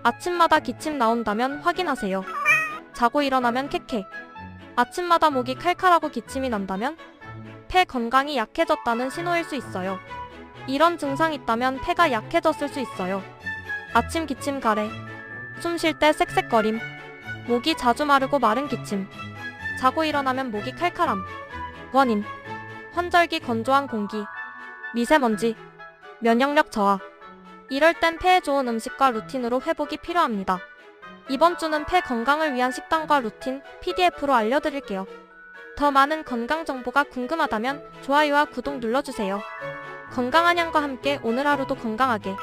아침마다 기침 나온다면 확인하세요. 자고 일어나면 캐캐. 아침마다 목이 칼칼하고 기침이 난다면 폐 건강이 약해졌다는 신호일 수 있어요. 이런 증상이 있다면 폐가 약해졌을 수 있어요. 아침 기침 가래. 숨 쉴 때 쌕쌕거림. 목이 자주 마르고 마른 기침. 자고 일어나면 목이 칼칼함. 원인: 환절기 건조한 공기, 미세먼지, 면역력 저하. 이럴 땐 폐에 좋은 음식과 루틴으로 회복이 필요합니다. 이번 주는 폐 건강을 위한 식단과 루틴 PDF로 알려드릴게요. 더 많은 건강 정보가 궁금하다면 좋아요와 구독 눌러주세요. 건강한 향과 함께 오늘 하루도 건강하게.